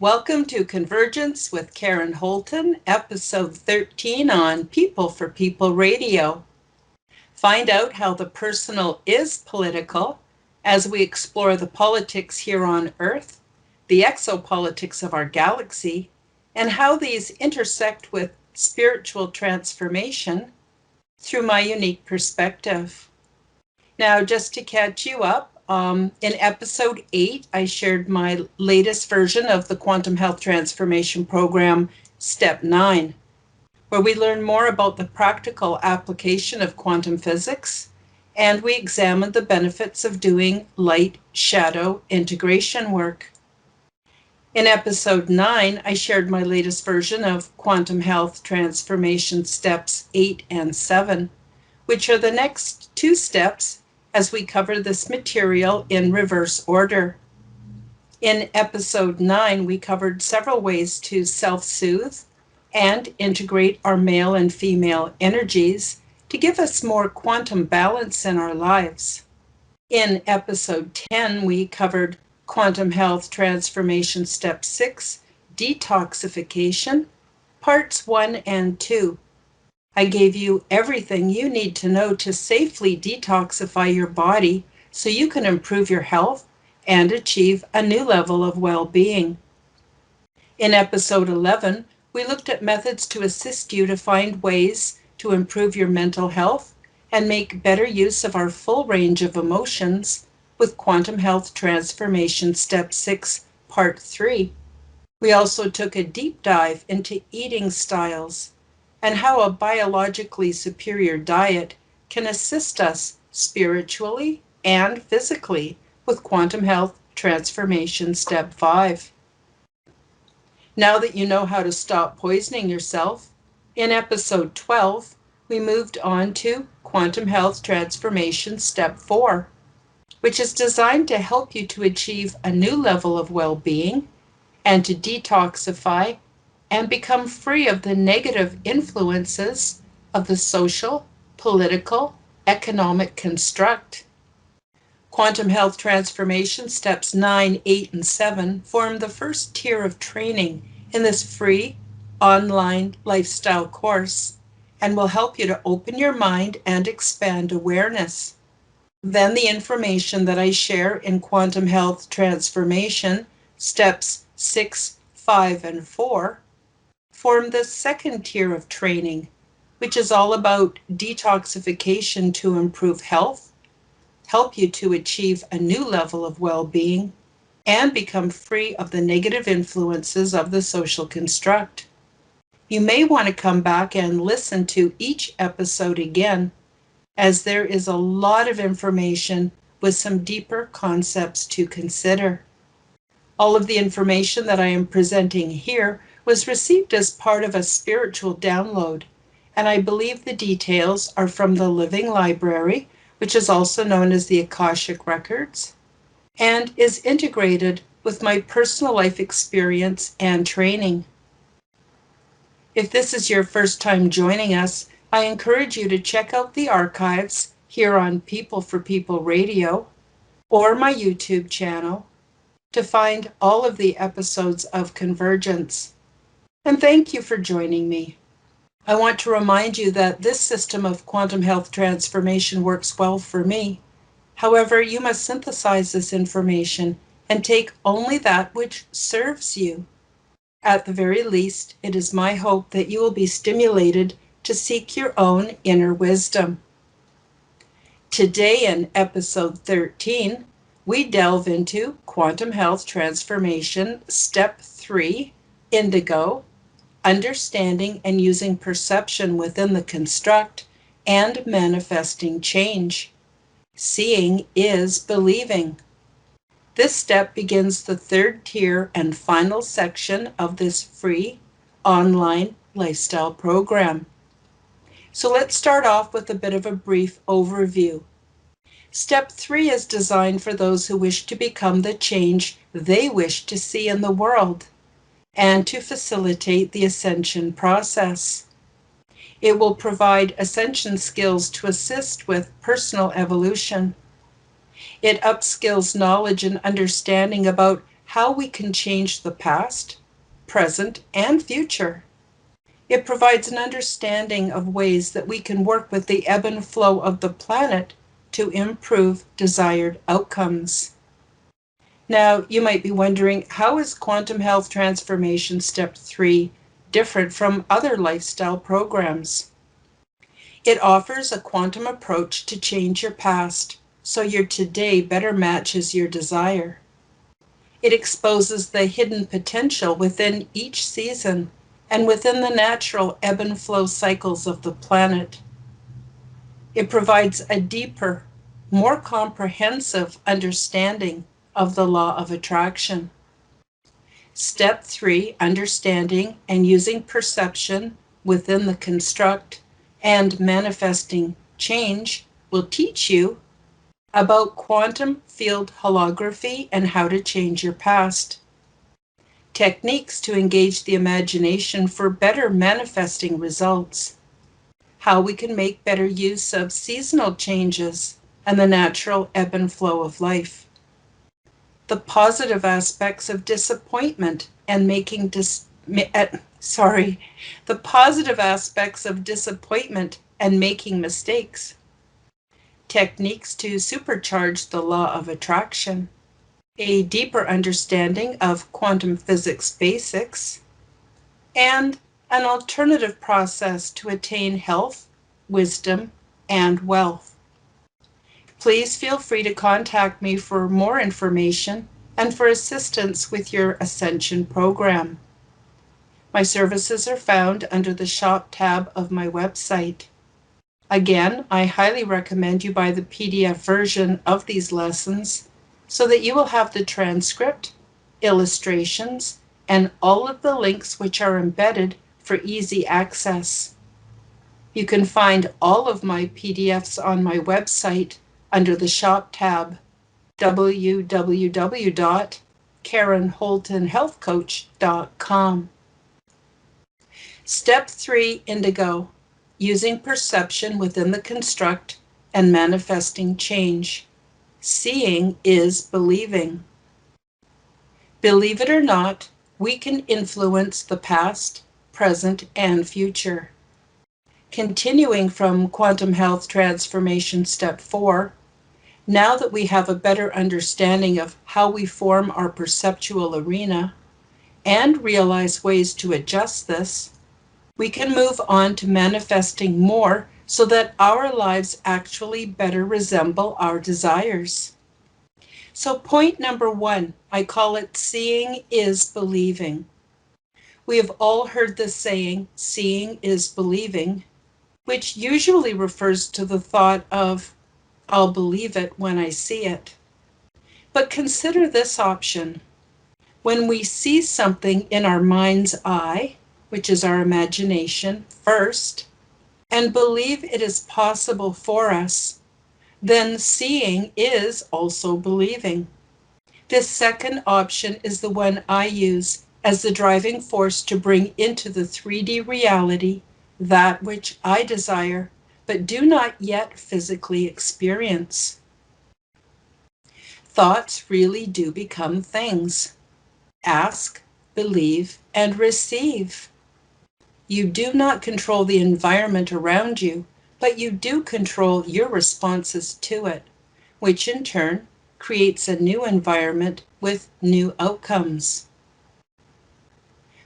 Welcome to Convergence with Karen Holton, episode 13 on People for People Radio. Find out how the personal is political as we explore the politics here on Earth, the exopolitics of our galaxy, and how these intersect with spiritual transformation through my unique perspective. Now, just to catch you up, in episode 8, I shared my latest version of the Quantum Health Transformation Program, Step 9, where we learn more about the practical application of quantum physics, and we examine the benefits of doing light-shadow integration work. In episode 9, I shared my latest version of Quantum Health Transformation Steps 8 and 7, which are the next two steps as we cover this material in reverse order. In episode 9, we covered several ways to self-soothe and integrate our male and female energies to give us more quantum balance in our lives. In episode 10, we covered Quantum Health Transformation Step 6, Detoxification, Parts 1 and 2. I gave you everything you need to know to safely detoxify your body so you can improve your health and achieve a new level of well-being. In episode 11, we looked at methods to assist you to find ways to improve your mental health and make better use of our full range of emotions with Quantum Health Transformation Step 6, Part 3. We also took a deep dive into eating styles and how a biologically superior diet can assist us spiritually and physically with Quantum Health Transformation Step 5. Now that you know how to stop poisoning yourself, in episode 12, we moved on to Quantum Health Transformation Step 4, which is designed to help you to achieve a new level of well-being and to detoxify and become free of the negative influences of the social, political, economic construct. Quantum Health Transformation Steps 9, 8, and 7 form the first tier of training in this free online lifestyle course and will help you to open your mind and expand awareness. Then the information that I share in Quantum Health Transformation Steps 6, 5, and 4 form the second tier of training, which is all about detoxification to improve health, help you to achieve a new level of well-being, and become free of the negative influences of the social construct. You may want to come back and listen to each episode again, as there is a lot of information with some deeper concepts to consider. All of the information that I am presenting here was received as part of a spiritual download, and I believe the details are from the Living Library, which is also known as the Akashic Records, and is integrated with my personal life experience and training. If this is your first time joining us, I encourage you to check out the archives here on People for People Radio or my YouTube channel to find all of the episodes of Convergence. And thank you for joining me. I want to remind you that this system of quantum health transformation works well for me. However, you must synthesize this information and take only that which serves you. At the very least, it is my hope that you will be stimulated to seek your own inner wisdom. Today in episode 13, we delve into Quantum Health Transformation Step 3, Indigo, Understanding and Using Perception Within the Construct, and Manifesting Change. Seeing is believing. This step begins the third tier and final section of this free online lifestyle program. So let's start off with a bit of a brief overview. Step 3 is designed for those who wish to become the change they wish to see in the world and to facilitate the ascension process. It will provide ascension skills to assist with personal evolution. It upskills knowledge and understanding about how we can change the past, present, and future. It provides an understanding of ways that we can work with the ebb and flow of the planet to improve desired outcomes. Now, you might be wondering, how is Quantum Health Transformation Step 3 different from other lifestyle programs? It offers a quantum approach to change your past so your today better matches your desire. It exposes the hidden potential within each season and within the natural ebb and flow cycles of the planet. It provides a deeper, more comprehensive understanding of the law of attraction. Step 3, understanding and using perception within the construct and manifesting change, will teach you about quantum field holography and how to change your past. Techniques to engage the imagination for better manifesting results. How we can make better use of seasonal changes and the natural ebb and flow of life. The positive aspects of disappointment and the positive aspects of disappointment and making mistakes. Techniques to supercharge the law of attraction. A deeper understanding of quantum physics basics, and an alternative process to attain health, wisdom, and wealth. Please feel free to contact me for more information and for assistance with your Ascension program. My services are found under the Shop tab of my website. Again, I highly recommend you buy the PDF version of these lessons so that you will have the transcript, illustrations, and all of the links which are embedded for easy access. You can find all of my PDFs on my website under the Shop tab, www.karenholtonhealthcoach.com. Step 3, Indigo, using perception within the construct and manifesting change. Seeing is believing. Believe it or not, we can influence the past, present, and future. Continuing from Quantum Health Transformation Step 4, now that we have a better understanding of how we form our perceptual arena and realize ways to adjust this, we can move on to manifesting more so that our lives actually better resemble our desires. So point number 1, I call it seeing is believing. We have all heard the saying, seeing is believing, which usually refers to the thought of, I'll believe it when I see it. But consider this option. When we see something in our mind's eye, which is our imagination, first, and believe it is possible for us, then seeing is also believing. This second option is the one I use as the driving force to bring into the 3D reality that which I desire, but do not yet physically experience. Thoughts really do become things. Ask, believe, and receive. You do not control the environment around you, but you do control your responses to it, which in turn creates a new environment with new outcomes.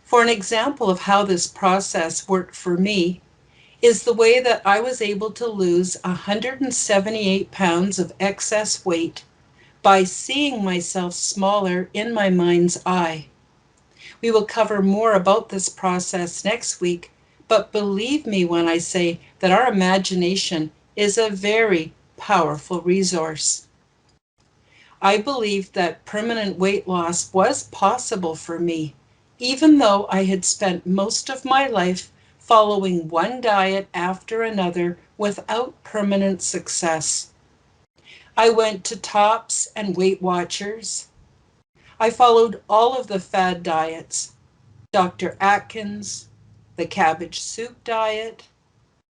For an example of how this process worked for me is the way that I was able to lose 178 pounds of excess weight by seeing myself smaller in my mind's eye. We will cover more about this process next week, but believe me when I say that our imagination is a very powerful resource. I believed that permanent weight loss was possible for me, even though I had spent most of my life following one diet after another without permanent success. I went to Tops and Weight Watchers. I followed all of the fad diets, Dr. Atkins, the cabbage soup diet,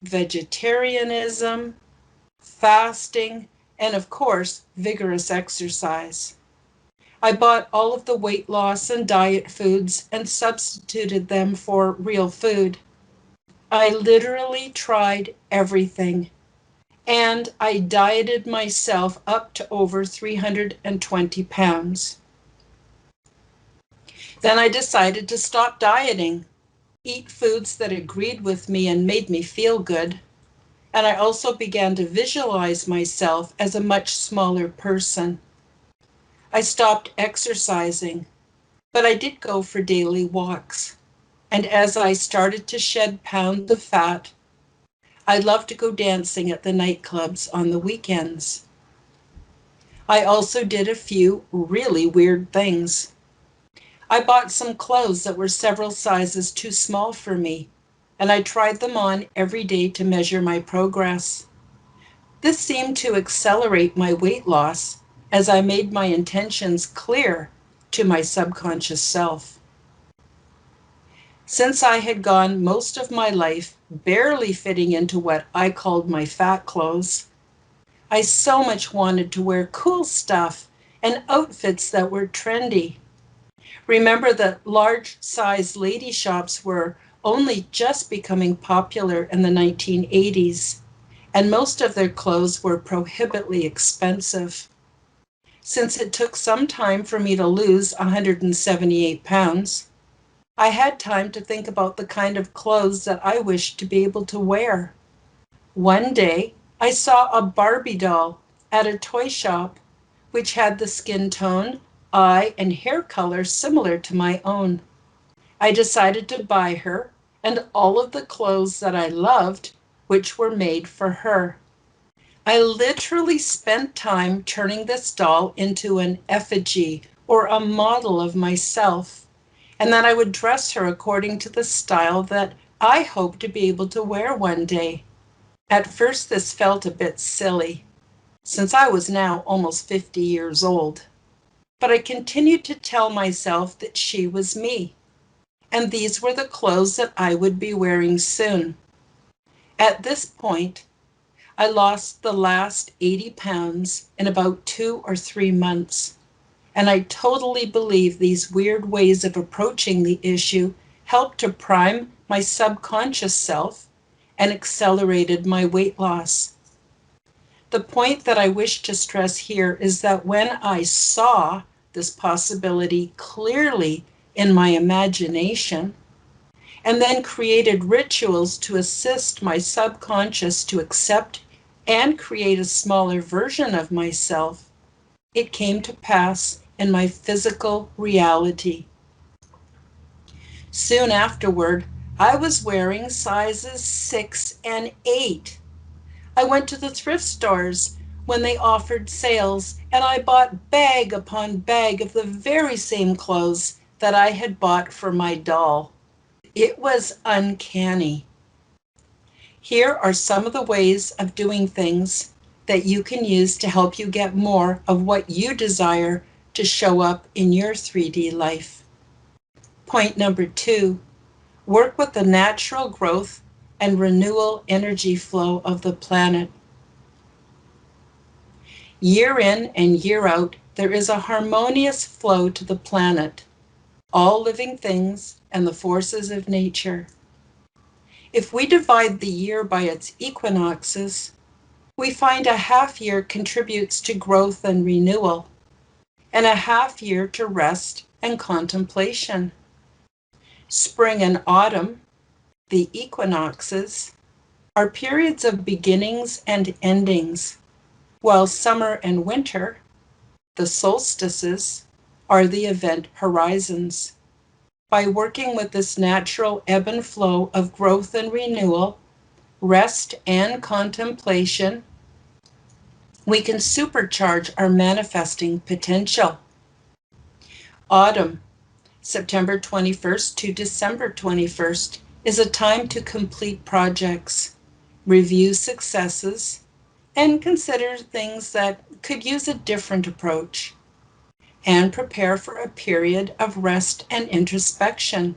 vegetarianism, fasting, and of course, vigorous exercise. I bought all of the weight loss and diet foods and substituted them for real food. I literally tried everything. And I dieted myself up to over 320 pounds. Then I decided to stop dieting, eat foods that agreed with me and made me feel good. And I also began to visualize myself as a much smaller person. I stopped exercising, but I did go for daily walks. And as I started to shed pounds of fat, I loved to go dancing at the nightclubs on the weekends. I also did a few really weird things. I bought some clothes that were several sizes too small for me, and I tried them on every day to measure my progress. This seemed to accelerate my weight loss as I made my intentions clear to my subconscious self. Since I had gone most of my life barely fitting into what I called my fat clothes, I so much wanted to wear cool stuff and outfits that were trendy. Remember that large size lady shops were only just becoming popular in the 1980s, and most of their clothes were prohibitively expensive. Since it took some time for me to lose 178 pounds, I had time to think about the kind of clothes that I wished to be able to wear. One day, I saw a Barbie doll at a toy shop, which had the skin tone, eye, and hair color similar to my own. I decided to buy her and all of the clothes that I loved, which were made for her. I literally spent time turning this doll into an effigy or a model of myself, and then I would dress her according to the style that I hoped to be able to wear one day. At first, this felt a bit silly, since I was now almost 50 years old. But I continued to tell myself that she was me, and these were the clothes that I would be wearing soon. At this point, I lost the last 80 pounds in about 2 or 3 months, and I totally believe these weird ways of approaching the issue helped to prime my subconscious self and accelerated my weight loss. The point that I wish to stress here is that when I saw this possibility clearly in my imagination, and then created rituals to assist my subconscious to accept and create a smaller version of myself, it came to pass in my physical reality. Soon afterward, I was wearing sizes 6 and 8. I went to the thrift stores when they offered sales, and I bought bag upon bag of the very same clothes that I had bought for my doll. It was uncanny. Here are some of the ways of doing things that you can use to help you get more of what you desire to show up in your 3D life. Point number 2, work with the natural growth and renewal energy flow of the planet. Year in and year out, there is a harmonious flow to the planet, all living things and the forces of nature. If we divide the year by its equinoxes, we find a half year contributes to growth and renewal, and a half year to rest and contemplation. Spring and autumn, the equinoxes, are periods of beginnings and endings, while summer and winter, the solstices, are the event horizons. By working with this natural ebb and flow of growth and renewal, rest and contemplation, we can supercharge our manifesting potential. Autumn, September 21st to December 21st, is a time to complete projects, review successes, and consider things that could use a different approach, and prepare for a period of rest and introspection.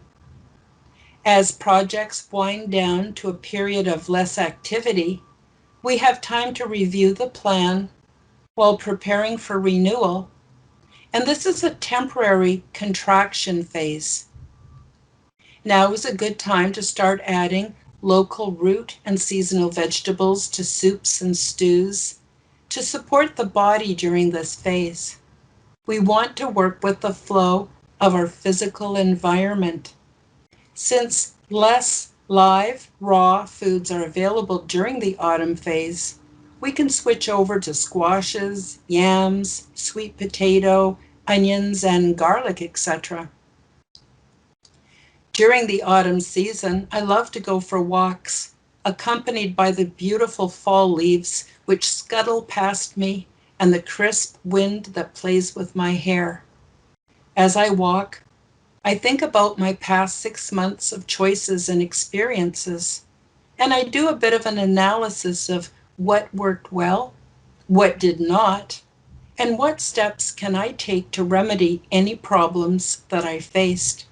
As projects wind down to a period of less activity, we have time to review the plan while preparing for renewal And this is a temporary contraction phase. Now is a good time to start adding local root and seasonal vegetables to soups and stews to support the body during this phase. We want to work with the flow of our physical environment. Since less live, raw foods are available during the autumn phase, we can switch over to squashes, yams, sweet potato, onions, and garlic, etc. During the autumn season, I love to go for walks, accompanied by the beautiful fall leaves which scuttle past me and the crisp wind that plays with my hair. As I walk, I think about my past 6 months of choices and experiences, and I do a bit of an analysis of what worked well, what did not, and what steps can I take to remedy any problems that I faced.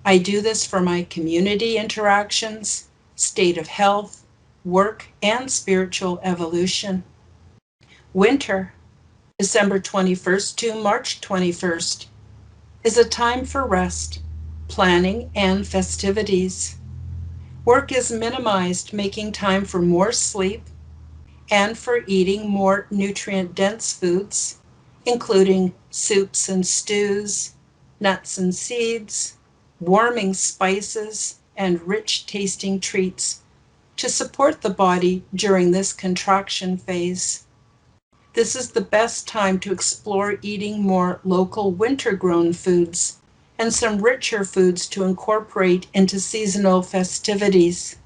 I do this for my community interactions, state of health, work, and spiritual evolution. Winter, December 21st to March 21st, is a time for rest, planning, and festivities. Work is minimized, making time for more sleep and for eating more nutrient-dense foods, including soups and stews, nuts and seeds, warming spices, and rich-tasting treats to support the body during this contraction phase. This is the best time to explore eating more local winter-grown foods and some richer foods to incorporate into seasonal festivities.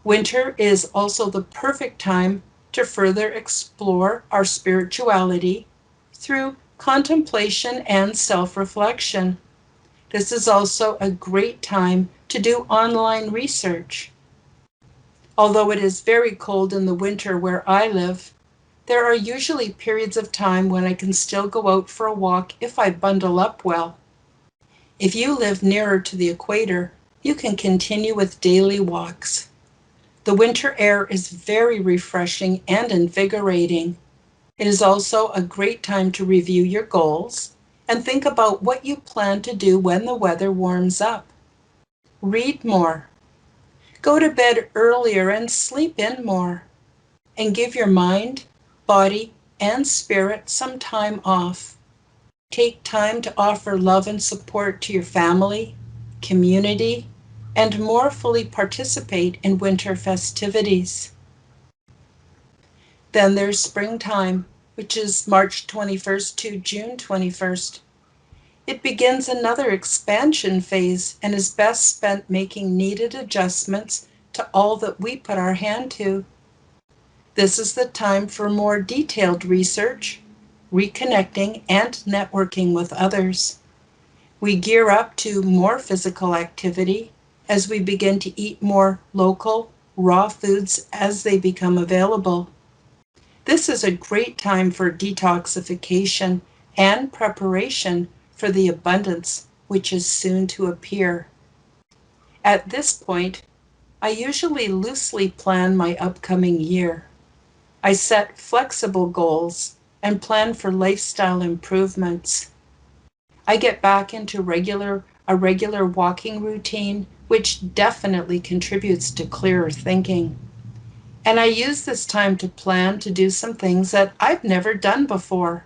Winter is also the perfect time to further explore our spirituality through contemplation and self-reflection. This is also a great time to do online research. Although it is very cold in the winter where I live, there are usually periods of time when I can still go out for a walk if I bundle up well. If you live nearer to the equator, you can continue with daily walks. The winter air is very refreshing and invigorating. It is also a great time to review your goals and think about what you plan to do when the weather warms up. Read more. Go to bed earlier and sleep in more. And give your mind, body, and spirit some time off. Take time to offer love and support to your family, community, and more fully participate in winter festivities. Then there's springtime, which is March 21st to June 21st. It begins another expansion phase and is best spent making needed adjustments to all that we put our hand to. This is the time for more detailed research, reconnecting, and networking with others. We gear up to more physical activity as we begin to eat more local, raw foods as they become available. This is a great time for detoxification and preparation for the abundance which is soon to appear. At this point, I usually loosely plan my upcoming year. I set flexible goals and plan for lifestyle improvements. I get back into a regular walking routine, which definitely contributes to clearer thinking. And I use this time to plan to do some things that I've never done before.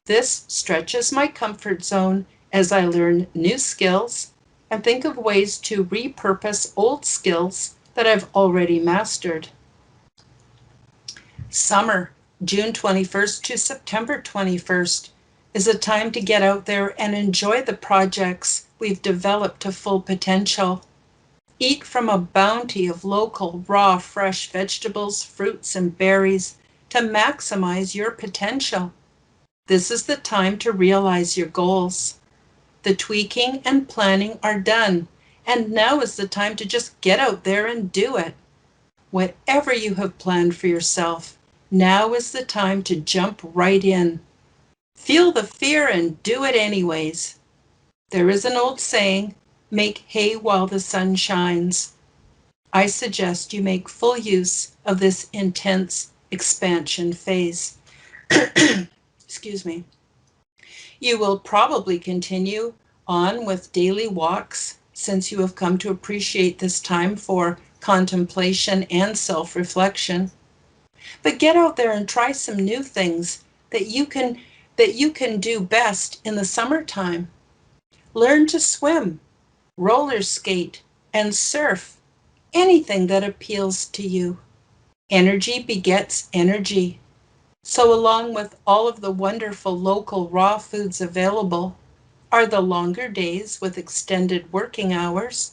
This stretches my comfort zone as I learn new skills and think of ways to repurpose old skills that I've already mastered. Summer, June 21st to September 21st, is a time to get out there and enjoy the projects we've developed to full potential. Eat from a bounty of local, raw, fresh vegetables, fruits, and berries to maximize your potential. This is the time to realize your goals. The tweaking and planning are done, and now is the time to just get out there and do it. Whatever you have planned for yourself, now is the time to jump right in. Feel the fear and do it anyways. There is an old saying, make hay while the sun shines. I suggest you make full use of this intense expansion phase. Excuse me. You will probably continue on with daily walks since you have come to appreciate this time for contemplation and self-reflection. But get out there and try some new things that you can do best in the summertime. Learn to swim, roller skate, and surf. Anything that appeals to you. Energy begets energy. So, along with all of the wonderful local raw foods available, are the longer days with extended working hours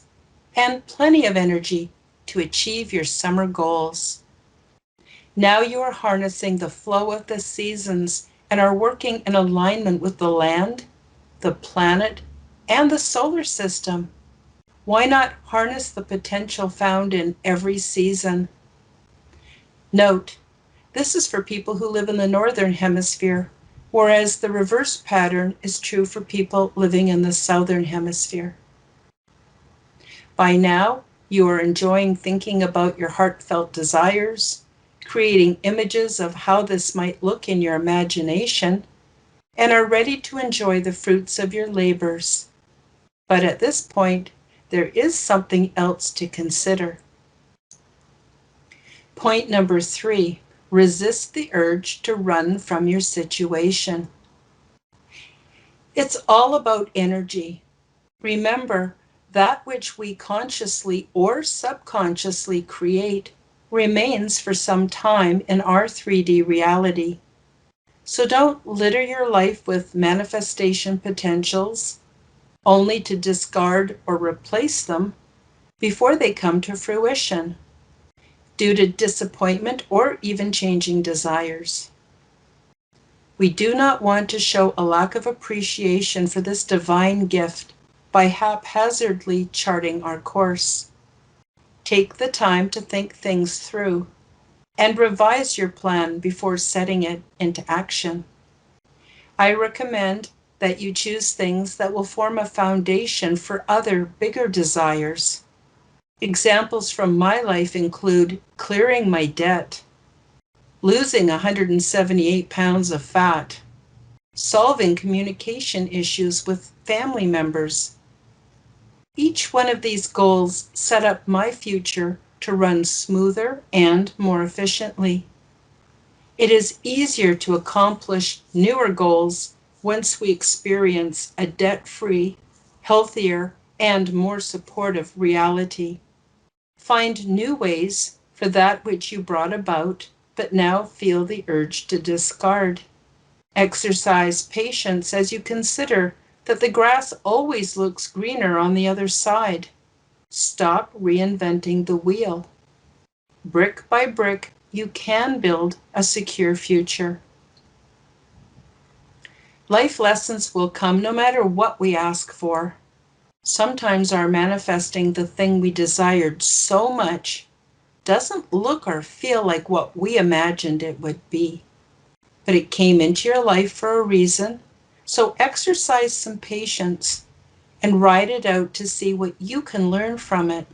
and plenty of energy to achieve your summer goals. Now you are harnessing the flow of the seasons and are working in alignment with the land, the planet, and the solar system. Why not harness the potential found in every season? Note, this is for people who live in the northern hemisphere, whereas the reverse pattern is true for people living in the southern hemisphere. By now, you are enjoying thinking about your heartfelt desires, creating images of how this might look in your imagination, and are ready to enjoy the fruits of your labors. But at this point, there is something else to consider. Point number 3, resist the urge to run from your situation. It's all about energy. Remember, that which we consciously or subconsciously create remains for some time in our 3D reality. So don't litter your life with manifestation potentials, only to discard or replace them before they come to fruition, due to disappointment or even changing desires. We do not want to show a lack of appreciation for this divine gift by haphazardly charting our course. Take the time to think things through and revise your plan before setting it into action. I recommend that you choose things that will form a foundation for other bigger desires. Examples from my life include clearing my debt, losing 178 pounds of fat, solving communication issues with family members. Each one of these goals set up my future to run smoother and more efficiently. It is easier to accomplish newer goals once we experience a debt-free, healthier, and more supportive reality. Find new ways for that which you brought about, but now feel the urge to discard. Exercise patience as you consider that the grass always looks greener on the other side. Stop reinventing the wheel. Brick by brick, you can build a secure future. Life lessons will come no matter what we ask for. Sometimes our manifesting the thing we desired so much doesn't look or feel like what we imagined it would be. But it came into your life for a reason, so exercise some patience and ride it out to see what you can learn from it.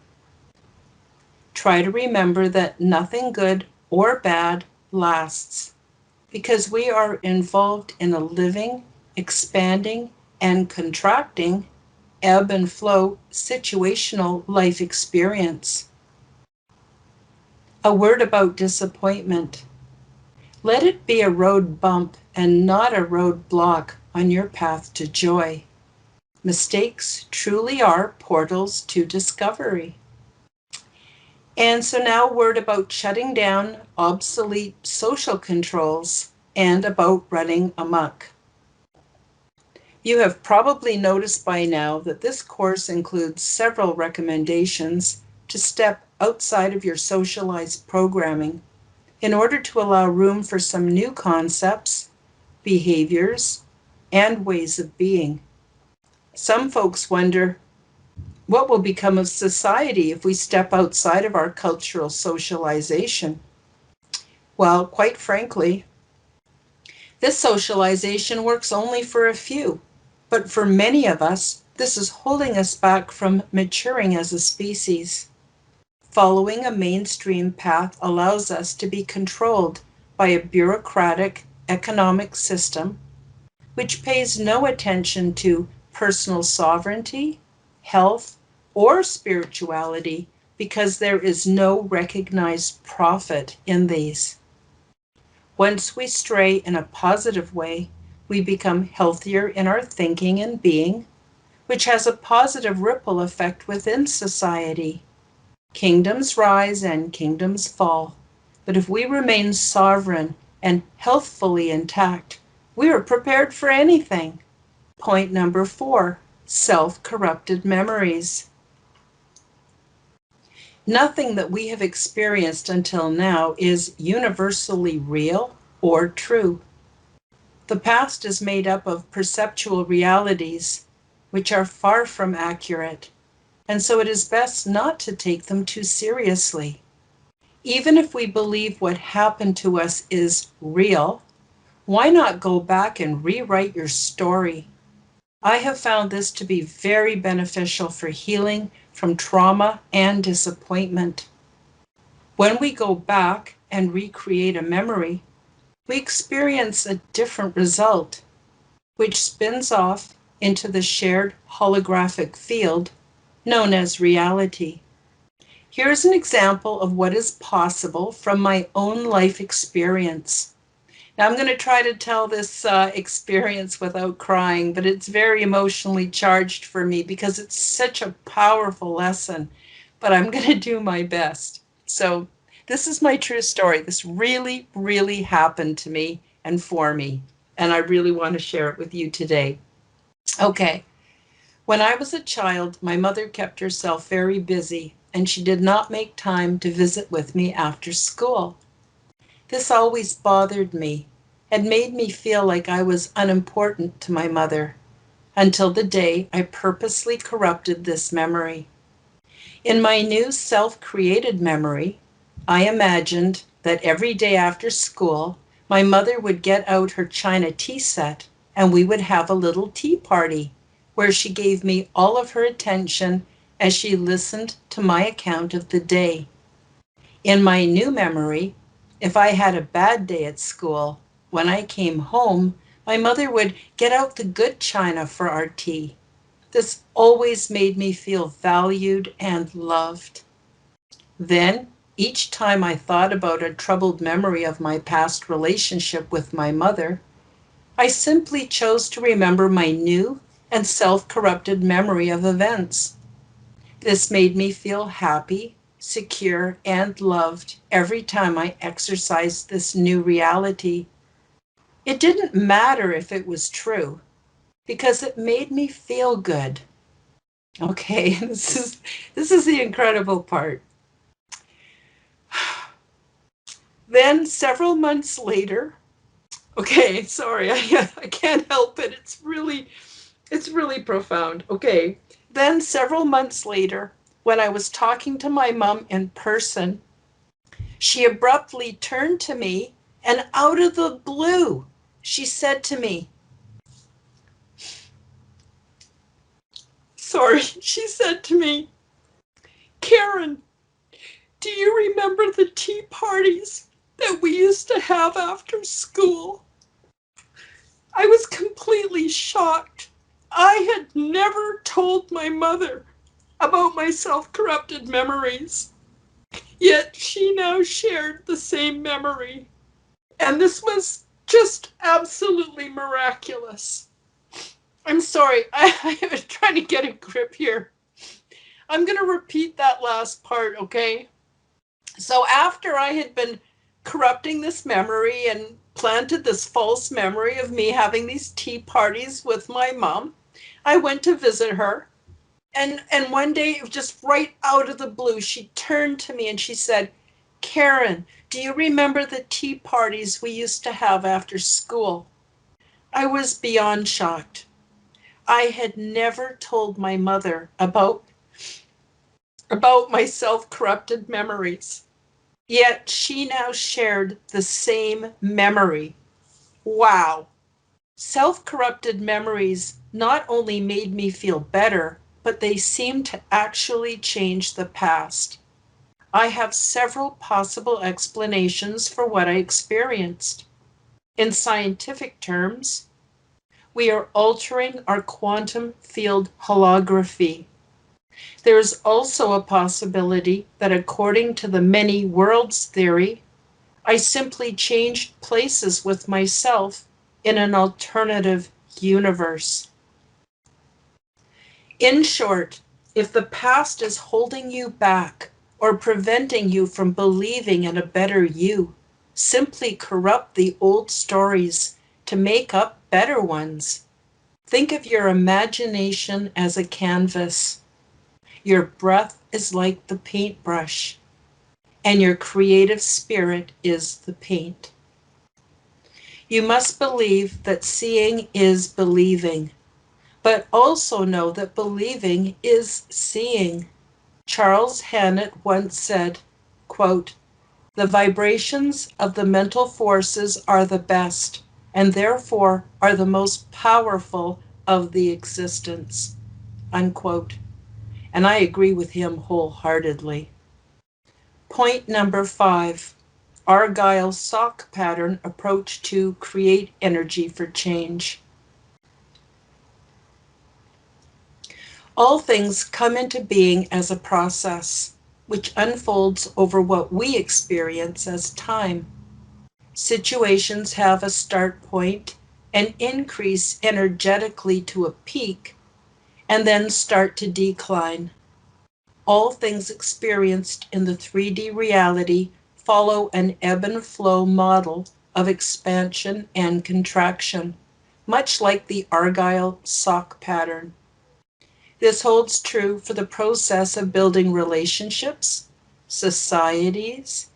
Try to remember that nothing good or bad lasts, because we are involved in a living, expanding, and contracting, ebb and flow situational life experience. A word about disappointment. Let it be a road bump and not a road block on your path to joy. Mistakes truly are portals to discovery. And so now a word about shutting down obsolete social controls and about running amok. You have probably noticed by now that this course includes several recommendations to step outside of your socialized programming in order to allow room for some new concepts, behaviors, and ways of being. Some folks wonder, what will become of society if we step outside of our cultural socialization? Well, quite frankly, this socialization works only for a few, but for many of us, this is holding us back from maturing as a species. Following a mainstream path allows us to be controlled by a bureaucratic economic system, which pays no attention to personal sovereignty, health, or spirituality because there is no recognized profit in these. Once we stray in a positive way, we become healthier in our thinking and being, which has a positive ripple effect within society. Kingdoms rise and kingdoms fall, but if we remain sovereign and healthfully intact, we are prepared for anything. Point number 4, self-corrupted memories. Nothing that we have experienced until now is universally real or true. The past is made up of perceptual realities, which are far from accurate, and so it is best not to take them too seriously. Even if we believe what happened to us is real, why not go back and rewrite your story? I have found this to be very beneficial for healing from trauma and disappointment. When we go back and recreate a memory, we experience a different result, which spins off into the shared holographic field known as reality. Here's an example of what is possible from my own life experience. Now, I'm going to try to tell this experience without crying, but it's very emotionally charged for me because it's such a powerful lesson, but I'm going to do my best. So this is my true story. This really, really happened to me and for me, and I really want to share it with you today. Okay. When I was a child, my mother kept herself very busy, and she did not make time to visit with me after school. This always bothered me and made me feel like I was unimportant to my mother, until the day I purposely corrupted this memory. In my new self-created memory, I imagined that every day after school, my mother would get out her china tea set and we would have a little tea party where she gave me all of her attention as she listened to my account of the day. In my new memory, if I had a bad day at school, when I came home, my mother would get out the good china for our tea. This always made me feel valued and loved. Then, each time I thought about a troubled memory of my past relationship with my mother, I simply chose to remember my new and self-corrupted memory of events. This made me feel happy, secure, and loved every time I exercised this new reality. It didn't matter if it was true, because it made me feel good. Okay, this is the incredible part. Then several months later, okay, sorry, I can't help it. It's really profound. Okay. Then several months later, when I was talking to my mom in person, she abruptly turned to me and out of the blue, she said to me, she said to me, Karen, do you remember the tea parties that we used to have after school? I was completely shocked. I had never told my mother about my self-corrupted memories, yet she now shared the same memory. And this was just absolutely miraculous. I'm sorry, I was trying to get a grip here. I'm going to repeat that last part, okay? So after I had been corrupting this memory and planted this false memory of me having these tea parties with my mom, I went to visit her. And one day, just right out of the blue, she turned to me and she said, Karen, do you remember the tea parties we used to have after school? I was beyond shocked. I had never told my mother about my self-corrupted memories. Yet she now shared the same memory. Wow. Self-corrupted memories not only made me feel better, but they seemed to actually change the past. I have several possible explanations for what I experienced. In scientific terms, We are altering our quantum field holography. There is also a possibility that, according to the many worlds theory, I simply changed places with myself in an alternative universe. In short, if the past is holding you back or preventing you from believing in a better you, simply corrupt the old stories to make up better ones. Think of your imagination as a canvas. Your breath is like the paintbrush, and your creative spirit is the paint. You must believe that seeing is believing, but also know that believing is seeing. Charles Hannett once said, quote, "The vibrations of the mental forces are the best, and therefore are the most powerful of the existence," unquote. And I agree with him wholeheartedly. Point number 5, Argyle sock pattern approach to create energy for change. All things come into being as a process, which unfolds over what we experience as time. Situations have a start point and increase energetically to a peak, and then start to decline. All things experienced in the 3D reality follow an ebb and flow model of expansion and contraction, much like the Argyle sock pattern. This holds true for the process of building relationships, societies,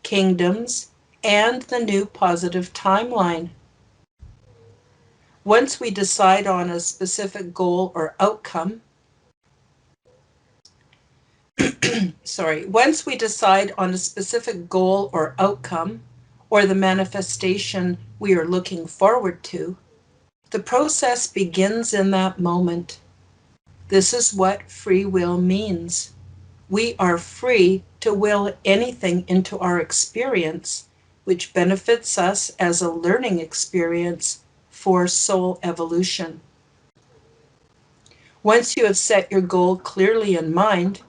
kingdoms, and the new positive timeline. Once we decide on a specific goal or outcome, once we decide on a specific goal or outcome, or the manifestation we are looking forward to, the process begins in that moment. This is what free will means. We are free to will anything into our experience, which benefits us as a learning experience for soul evolution. Once you have set your goal clearly in mind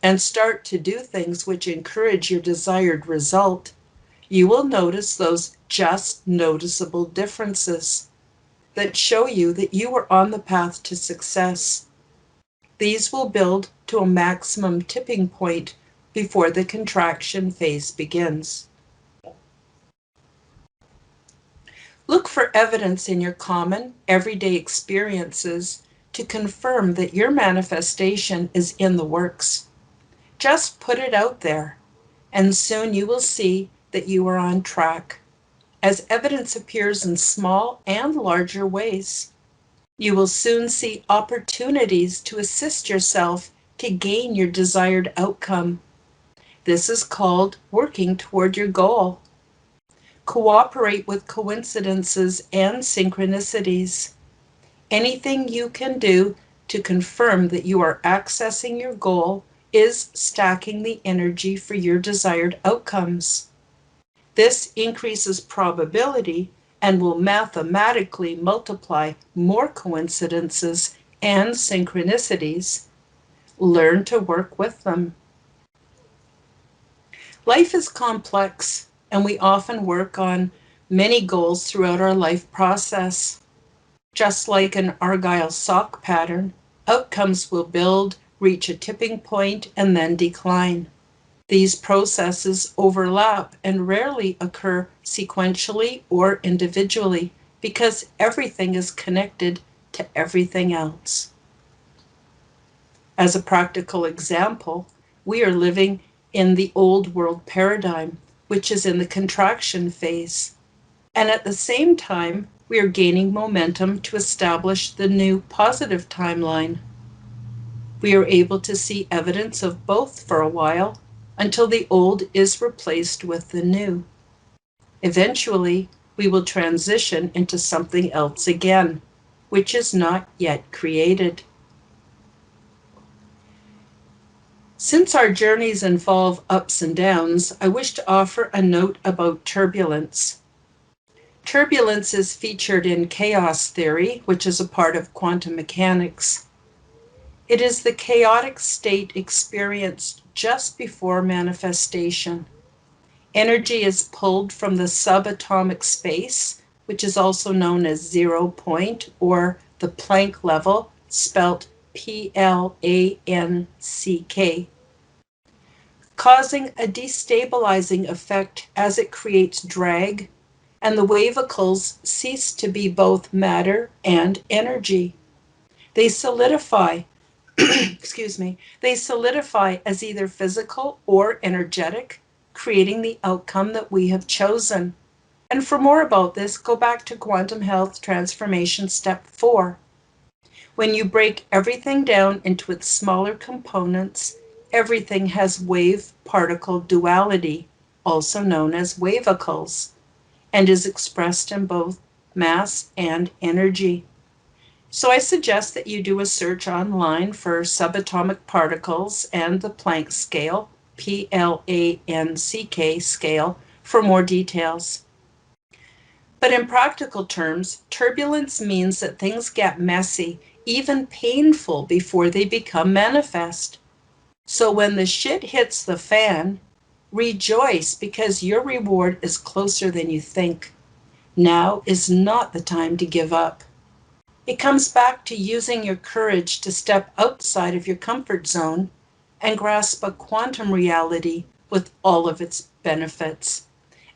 and start to do things which encourage your desired result, you will notice those just noticeable differences that show you that you are on the path to success. These will build to a maximum tipping point before the contraction phase begins. Look for evidence in your common, everyday experiences to confirm that your manifestation is in the works. Just put it out there, and soon you will see that you are on track. As evidence appears in small and larger ways, you will soon see opportunities to assist yourself to gain your desired outcome. This is called working toward your goal. Cooperate with coincidences and synchronicities. Anything you can do to confirm that you are accessing your goal is stacking the energy for your desired outcomes. This increases probability and will mathematically multiply more coincidences and synchronicities. Learn to work with them. Life is complex, and we often work on many goals throughout our life process. Just like an Argyle sock pattern, outcomes will build, reach a tipping point, and then decline. These processes overlap and rarely occur sequentially or individually because everything is connected to everything else. As a practical example, we are living in the old world paradigm, which is in the contraction phase. And at the same time, we are gaining momentum to establish the new positive timeline. We are able to see evidence of both for a while until the old is replaced with the new. Eventually, we will transition into something else again, which is not yet created. Since our journeys involve ups and downs, I wish to offer a note about turbulence. Turbulence is featured in chaos theory, which is a part of quantum mechanics. It is the chaotic state experienced just before manifestation. Energy is pulled from the subatomic space, which is also known as 0 point or the Planck level, spelt Planck, causing a destabilizing effect as it creates drag, and the wavicles cease to be both matter and energy. They solidify, they solidify as either physical or energetic, creating the outcome that we have chosen. And for more about this, go back to Quantum Health Transformation Step 4. When you break everything down into its smaller components, everything has wave-particle duality, also known as wavicles, and is expressed in both mass and energy. So I suggest that you do a search online for subatomic particles and the Planck scale, Planck scale, for more details. But in practical terms, turbulence means that things get messy, even painful, before they become manifest. So when the shit hits the fan, rejoice because your reward is closer than you think. Now is not the time to give up. It comes back to using your courage to step outside of your comfort zone and grasp a quantum reality with all of its benefits.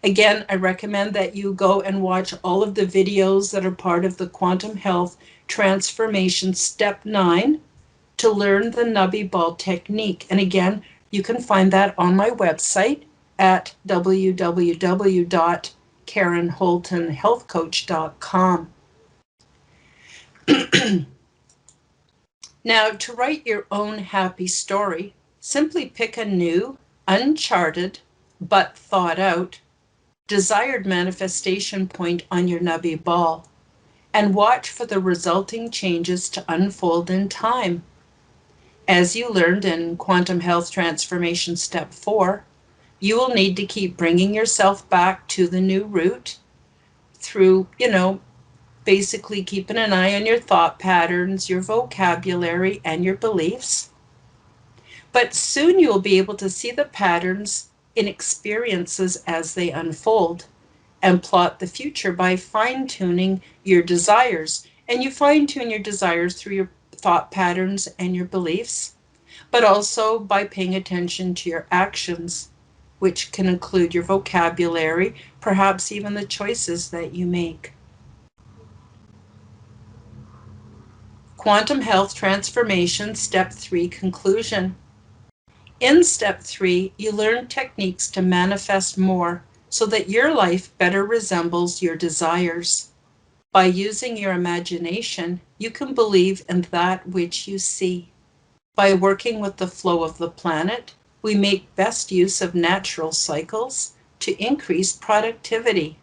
Again, I recommend that you go and watch all of the videos that are part of the Quantum Health Transformation Step 9 to learn the Nubby Ball technique. And again, you can find that on my website at www.karenholtonhealthcoach.com. Now, to write your own happy story, simply pick a new, uncharted, but thought out, desired manifestation point on your nubby ball and watch for the resulting changes to unfold in time. As you learned in Quantum Health Transformation Step 4, you will need to keep bringing yourself back to the new route through, basically keeping an eye on your thought patterns, your vocabulary, and your beliefs. But soon you will be able to see the patterns in experiences as they unfold and plot the future by fine-tuning your desires. And you fine-tune your desires through your thought patterns and your beliefs, but also by paying attention to your actions, which can include your vocabulary, perhaps even the choices that you make. Quantum Health Transformation Step 3 Conclusion. In Step 3, you learn techniques to manifest more so that your life better resembles your desires. By using your imagination, you can believe in that which you see. By working with the flow of the planet, we make best use of natural cycles to increase productivity.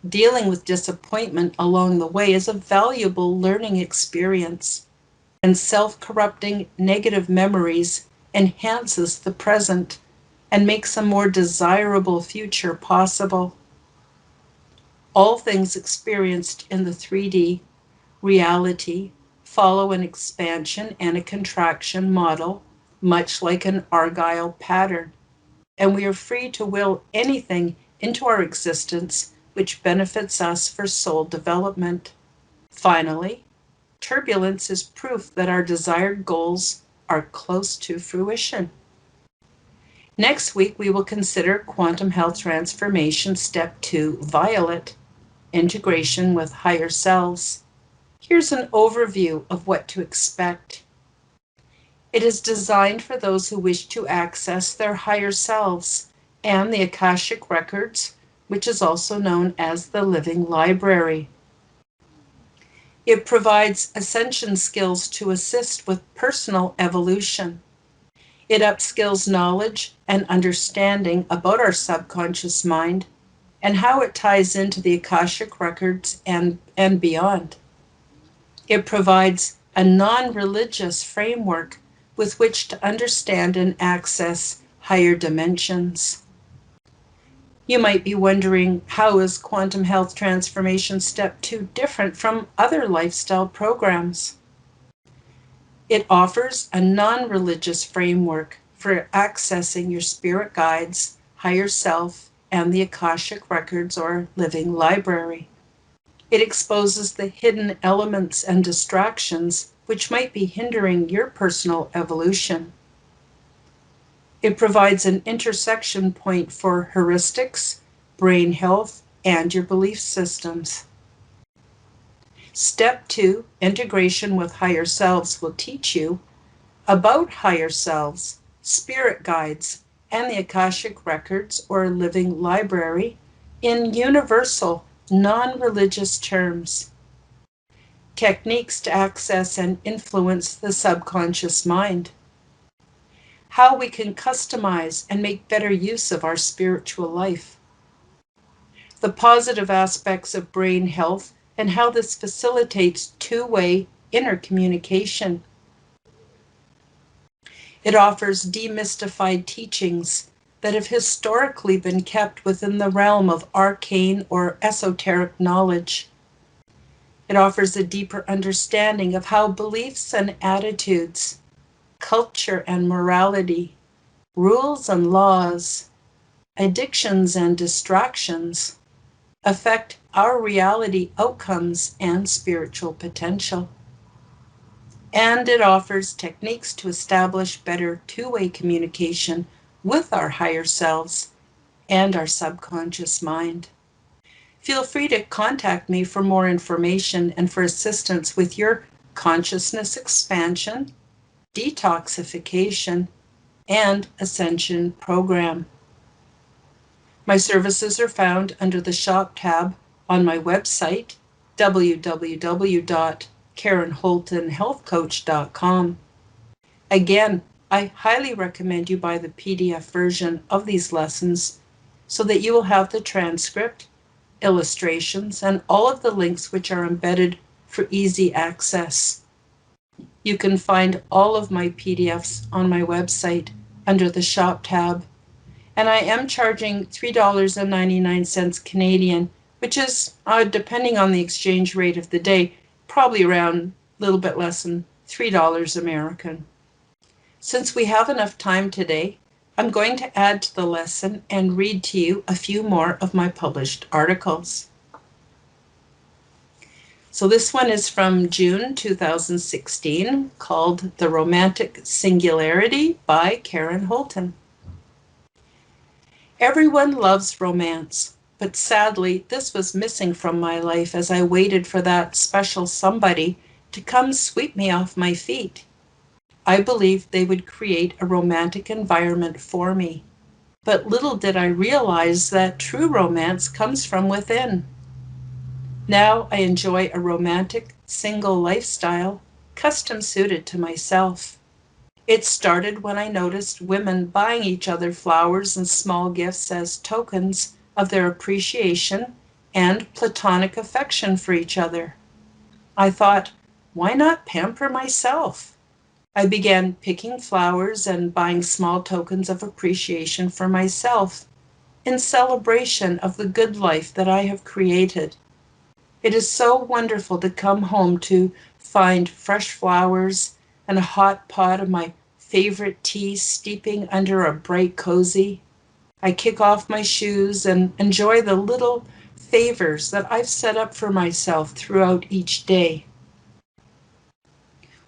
Dealing with disappointment along the way is a valuable learning experience, and self-corrupting negative memories enhances the present and makes a more desirable future possible. All things experienced in the 3D reality follow an expansion and a contraction model, much like an Argyle pattern, and we are free to will anything into our existence which benefits us for soul development. Finally, turbulence is proof that our desired goals are close to fruition. Next week, we will consider Quantum Health Transformation Step 2, Violet, integration with higher selves. Here's an overview of what to expect. It is designed for those who wish to access their higher selves and the Akashic Records, which is also known as the Living Library. It provides ascension skills to assist with personal evolution. It upskills knowledge and understanding about our subconscious mind and how it ties into the Akashic Records and beyond. It provides a non-religious framework with which to understand and access higher dimensions. You might be wondering, how is Quantum Health Transformation Step 2 different from other lifestyle programs? It offers a non-religious framework for accessing your spirit guides, higher self, and the Akashic Records or living library. It exposes the hidden elements and distractions which might be hindering your personal evolution. It provides an intersection point for heuristics, brain health, and your belief systems. Step 2, integration with higher selves, will teach you about higher selves, spirit guides, and the Akashic Records or living library in universal, non-religious terms. Techniques to access and influence the subconscious mind. How we can customize and make better use of our spiritual life. The positive aspects of brain health and how this facilitates two-way inner communication. It offers demystified teachings that have historically been kept within the realm of arcane or esoteric knowledge. It offers a deeper understanding of how beliefs and attitudes, culture and morality, rules and laws, addictions and distractions affect our reality outcomes and spiritual potential. And it offers techniques to establish better two-way communication with our higher selves and our subconscious mind. Feel free to contact me for more information and for assistance with your consciousness expansion, detoxification, and ascension program. My services are found under the Shop tab on my website, www.karenholtonhealthcoach.com. Again, I highly recommend you buy the PDF version of these lessons so that you will have the transcript, illustrations, and all of the links which are embedded for easy access. You can find all of my PDFs on my website under the Shop tab, and I am charging $3.99 Canadian, which is, depending on the exchange rate of the day, probably around a little bit less than $3 American. Since we have enough time today, I'm going to add to the lesson and read to you a few more of my published articles. So this one is from June 2016, called The Romantic Singularity by Karen Holton. Everyone loves romance, but sadly, this was missing from my life as I waited for that special somebody to come sweep me off my feet. I believed they would create a romantic environment for me, but little did I realize that true romance comes from within. Now I enjoy a romantic, single lifestyle, custom suited to myself. It started when I noticed women buying each other flowers and small gifts as tokens of their appreciation and platonic affection for each other. I thought, why not pamper myself? I began picking flowers and buying small tokens of appreciation for myself in celebration of the good life that I have created. It is so wonderful to come home to find fresh flowers and a hot pot of my favorite tea steeping under a bright cozy. I kick off my shoes and enjoy the little favors that I've set up for myself throughout each day.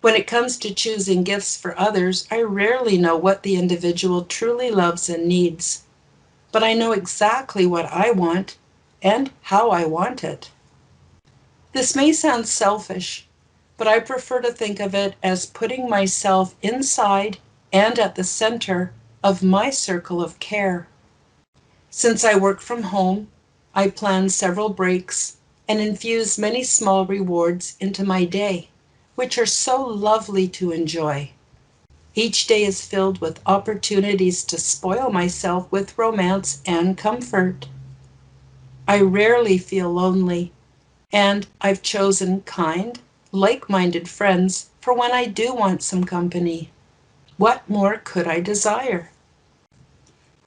When it comes to choosing gifts for others, I rarely know what the individual truly loves and needs, but I know exactly what I want and how I want it. This may sound selfish, but I prefer to think of it as putting myself inside and at the center of my circle of care. Since I work from home, I plan several breaks and infuse many small rewards into my day, which are so lovely to enjoy. Each day is filled with opportunities to spoil myself with romance and comfort. I rarely feel lonely, and I've chosen kind, like-minded friends for when I do want some company. What more could I desire?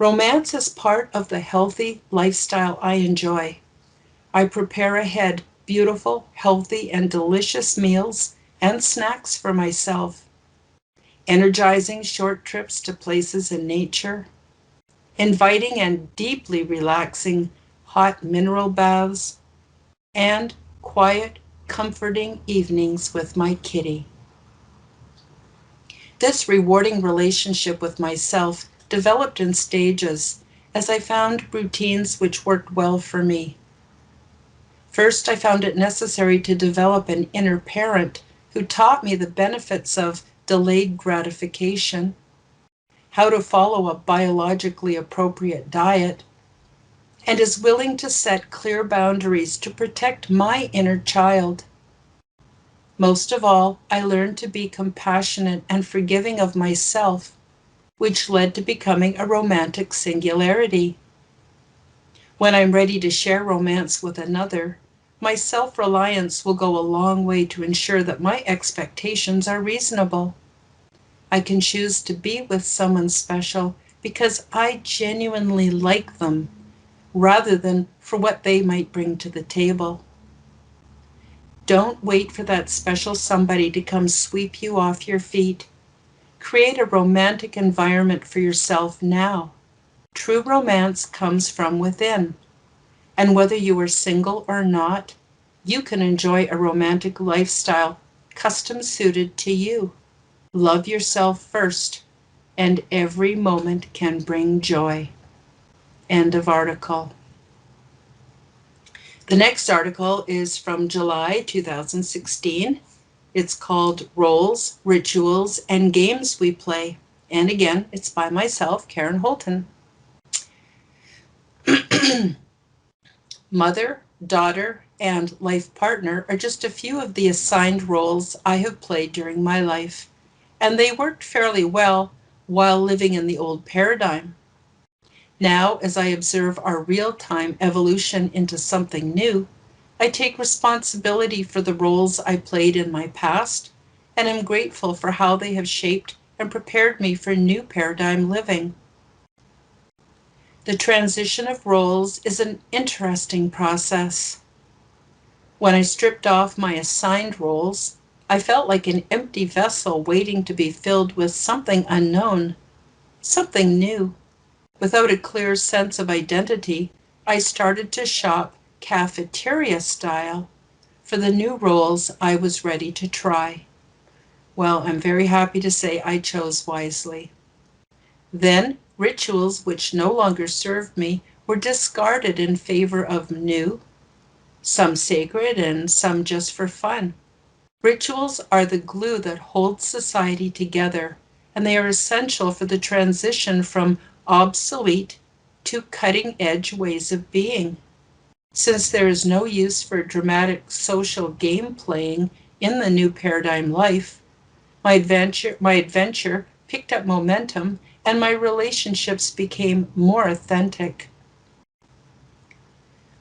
Romance is part of the healthy lifestyle I enjoy. I prepare ahead beautiful, healthy, and delicious meals and snacks for myself, energizing short trips to places in nature, inviting and deeply relaxing hot mineral baths, and quiet, comforting evenings with my kitty. This rewarding relationship with myself developed in stages as I found routines which worked well for me. First, I found it necessary to develop an inner parent who taught me the benefits of delayed gratification, how to follow a biologically appropriate diet, and is willing to set clear boundaries to protect my inner child. Most of all, I learned to be compassionate and forgiving of myself, which led to becoming a romantic singularity. When I'm ready to share romance with another, my self-reliance will go a long way to ensure that my expectations are reasonable. I can choose to be with someone special because I genuinely like them, rather than for what they might bring to the table. Don't wait for that special somebody to come sweep you off your feet. Create a romantic environment for yourself now. True romance comes from within. And whether you are single or not, you can enjoy a romantic lifestyle custom suited to you. Love yourself first, and every moment can bring joy. End of article. The next article is from July 2016. It's called Roles, Rituals, and Games We Play. And again, it's by myself, Karen Holton. Mother, daughter, and life partner are just a few of the assigned roles I have played during my life, and they worked fairly well while living in the old paradigm. Now, as I observe our real-time evolution into something new, I take responsibility for the roles I played in my past, and am grateful for how they have shaped and prepared me for new paradigm living. The transition of roles is an interesting process. When I stripped off my assigned roles, I felt like an empty vessel waiting to be filled with something unknown, something new. Without a clear sense of identity, I started to shop cafeteria style for the new roles I was ready to try. Well, I'm very happy to say I chose wisely. Then, rituals which no longer served me were discarded in favor of new, some sacred and some just for fun. Rituals are the glue that holds society together, and they are essential for the transition from obsolete to cutting-edge ways of being. Since there is no use for dramatic social game playing in the new paradigm life, my adventure picked up momentum and my relationships became more authentic.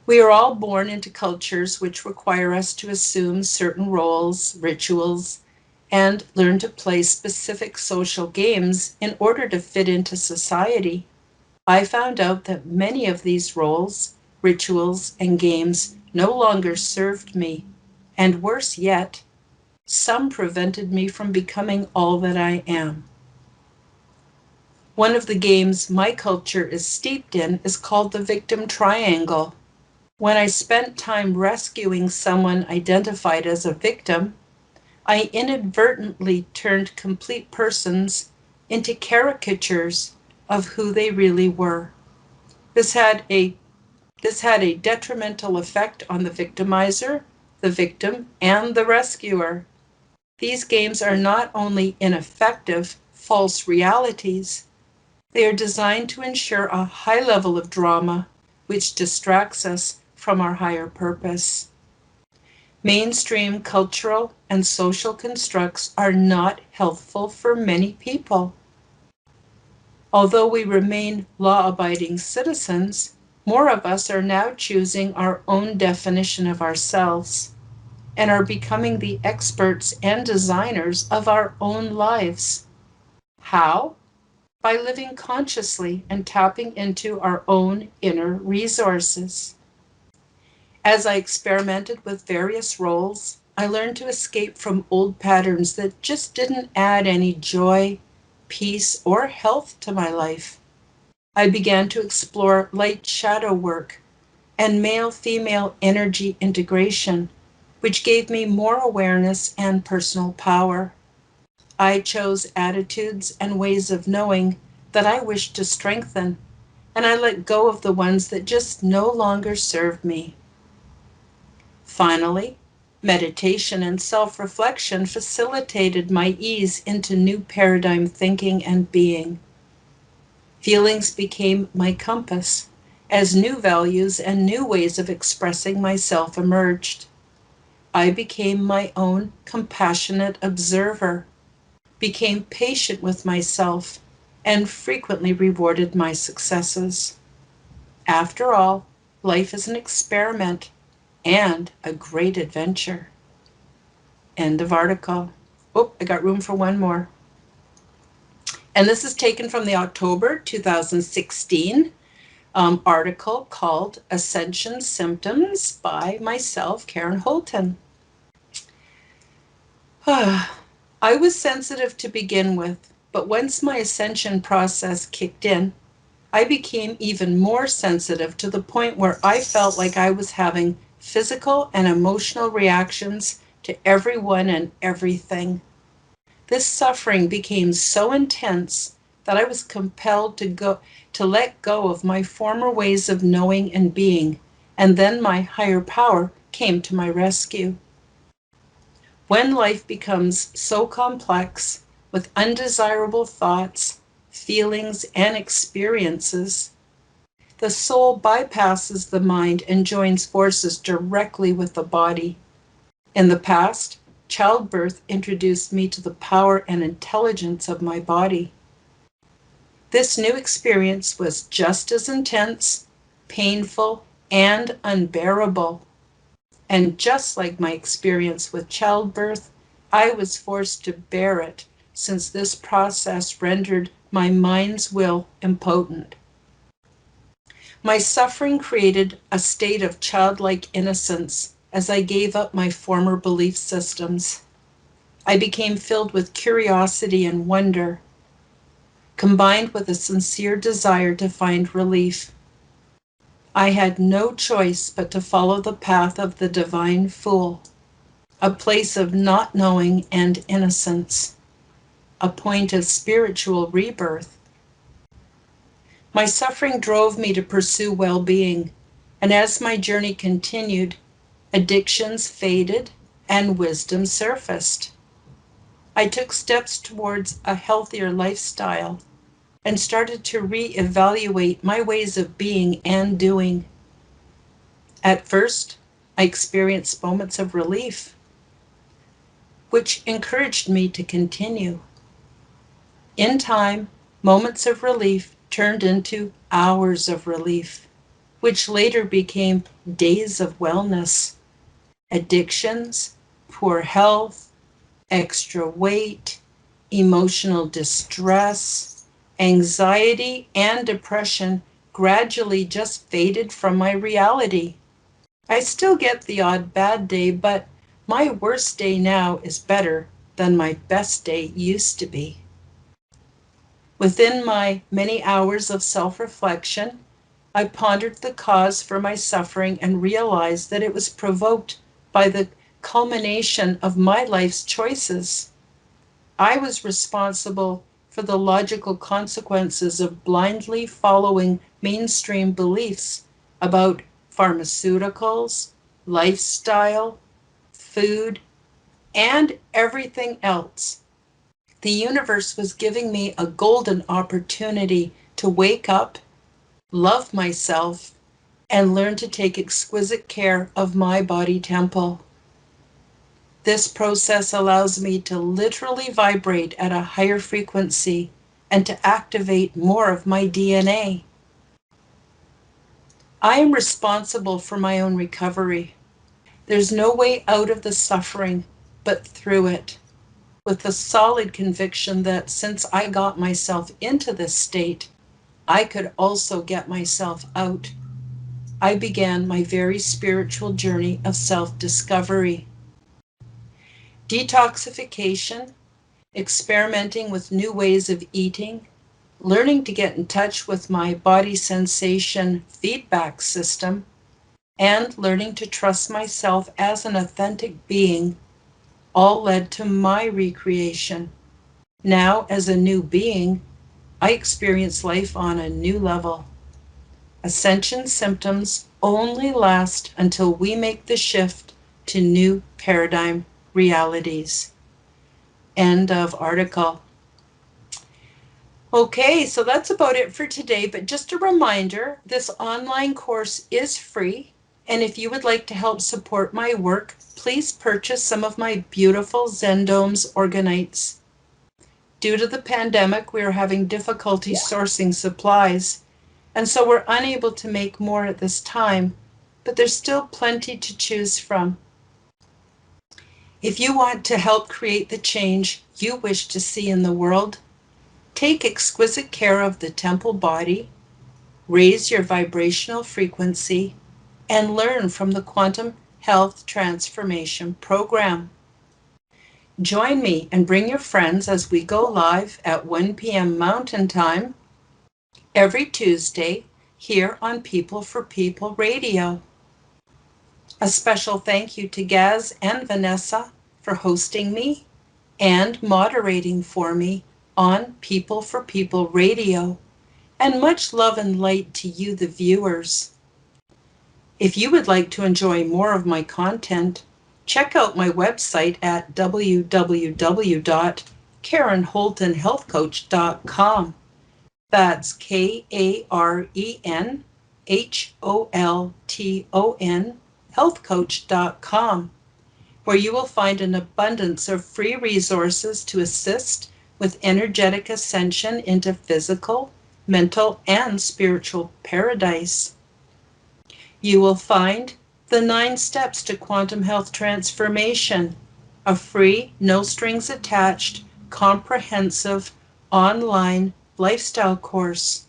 We are all born into cultures which require us to assume certain roles, rituals, and learn to play specific social games in order to fit into society. I found out that many of these roles, rituals, and games no longer served me, and worse yet, some prevented me from becoming all that I am. One of the games my culture is steeped in is called the victim triangle. When I spent time rescuing someone identified as a victim, I inadvertently turned complete persons into caricatures of who they really were. This had a this had a detrimental effect on the victimizer, the victim, and the rescuer. These games are not only ineffective, false realities, they are designed to ensure a high level of drama, which distracts us from our higher purpose. Mainstream cultural and social constructs are not healthful for many people. Although we remain law-abiding citizens, more of us are now choosing our own definition of ourselves and are becoming the experts and designers of our own lives. How? by living consciously and tapping into our own inner resources. As I experimented with various roles, I learned to escape from old patterns that just didn't add any joy, peace, or health to my life. I began to explore light shadow work and male female energy integration, which gave me more awareness and personal power. I chose attitudes and ways of knowing that I wished to strengthen, and I let go of the ones that just no longer served me. Finally, meditation and self reflection facilitated my ease into new paradigm thinking and being. Feelings became my compass as new values and new ways of expressing myself emerged. I became my own compassionate observer, became patient with myself, and frequently rewarded my successes. After all, life is an experiment and a great adventure. End of article. Oh, I got room for one more. And this is taken from the October 2016 article called Ascension Symptoms by myself, Karen Holton. I was sensitive to begin with, but once my ascension process kicked in, I became even more sensitive to the point where I felt like I was having physical and emotional reactions to everyone and everything. This suffering became so intense that I was compelled to let go of my former ways of knowing and being, and then my higher power came to my rescue. When life becomes so complex with undesirable thoughts, feelings, and experiences, the soul bypasses the mind and joins forces directly with the body. In the past, childbirth introduced me to the power and intelligence of my body. This new experience was just as intense, painful, and unbearable. And just like my experience with childbirth, I was forced to bear it since this process rendered my mind's will impotent. My suffering created a state of childlike innocence as I gave up my former belief systems. I became filled with curiosity and wonder, combined with a sincere desire to find relief. I had no choice but to follow the path of the divine fool, a place of not knowing and innocence, a point of spiritual rebirth. My suffering drove me to pursue well-being, and as my journey continued, addictions faded and wisdom surfaced. I took steps towards a healthier lifestyle and started to reevaluate my ways of being and doing. At first, I experienced moments of relief, which encouraged me to continue. In time, moments of relief turned into hours of relief, which later became days of wellness. Addictions, poor health, extra weight, emotional distress, anxiety, and depression gradually just faded from my reality. I still get the odd bad day, but my worst day now is better than my best day used to be. Within my many hours of self-reflection, I pondered the cause for my suffering and realized that it was provoked by the culmination of my life's choices. I was responsible for the logical consequences of blindly following mainstream beliefs about pharmaceuticals, lifestyle, food, and everything else. The universe was giving me a golden opportunity to wake up, love myself, and learn to take exquisite care of my body temple. This process allows me to literally vibrate at a higher frequency and to activate more of my DNA. I am responsible for my own recovery. There's no way out of the suffering but through it. with the solid conviction that since I got myself into this state, I could also get myself out. I began my very spiritual journey of self-discovery. Detoxification, experimenting with new ways of eating, learning to get in touch with my body sensation feedback system, and learning to trust myself as an authentic being all led to my recreation. Now, as a new being, I experience life on a new level. Ascension symptoms only last until we make the shift to new paradigm realities. End of article. Okay, so that's about it for today, but just a reminder, this online course is free, and if you would like to help support my work, please purchase some of my beautiful Zendomes organites. Due to the pandemic, we are having difficulty sourcing supplies, and so we're unable to make more at this time, but there's still plenty to choose from. If you want to help create the change you wish to see in the world, take exquisite care of the temple body, raise your vibrational frequency, and learn from the Quantum Health Transformation Program. Join me and bring your friends as we go live at 1 p.m. Mountain Time every Tuesday here on People for People Radio. A special thank you to Gaz and Vanessa for hosting me and moderating for me on People for People Radio, and much love and light to you, the viewers. If you would like to enjoy more of my content, check out my website at www.karenholtonhealthcoach.com. That's KarenHolton healthcoach.com, where you will find an abundance of free resources to assist with energetic ascension into physical, mental, and spiritual paradise. You will find the 9 steps to quantum health transformation, a free, no strings attached, comprehensive online lifestyle course.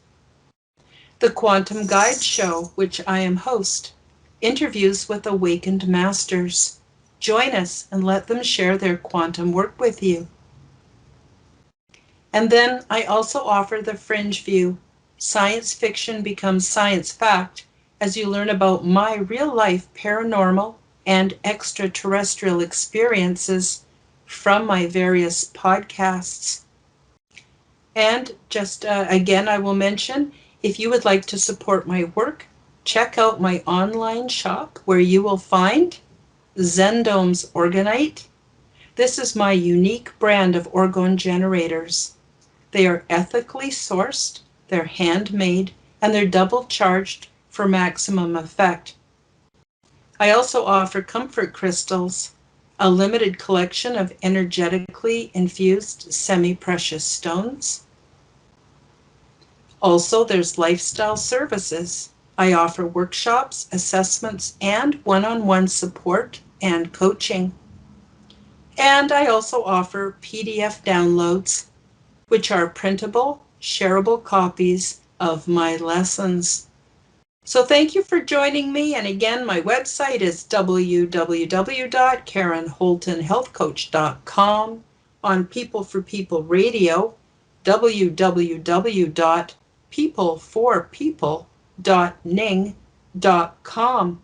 The Quantum Guide Show, which I am host, interviews with awakened masters. Join us and let them share their quantum work with you. And then I also offer the Fringe View. Science fiction becomes science fact as you learn about my real-life paranormal and extraterrestrial experiences from my various podcasts. And just again, I will mention, if you would like to support my work, check out my online shop where you will find Zendomes Organite. This is my unique brand of orgone generators. They are ethically sourced, they're handmade, and they're double charged for maximum effect. I also offer comfort crystals, a limited collection of energetically infused semi-precious stones. Also, there's lifestyle services. I offer workshops, assessments, and one-on-one support and coaching. And I also offer PDF downloads, which are printable, shareable copies of my lessons. So thank you for joining me. And again, my website is www.karenholtonhealthcoach.com. On People for People Radio, www.peopleforpeople.ning.com.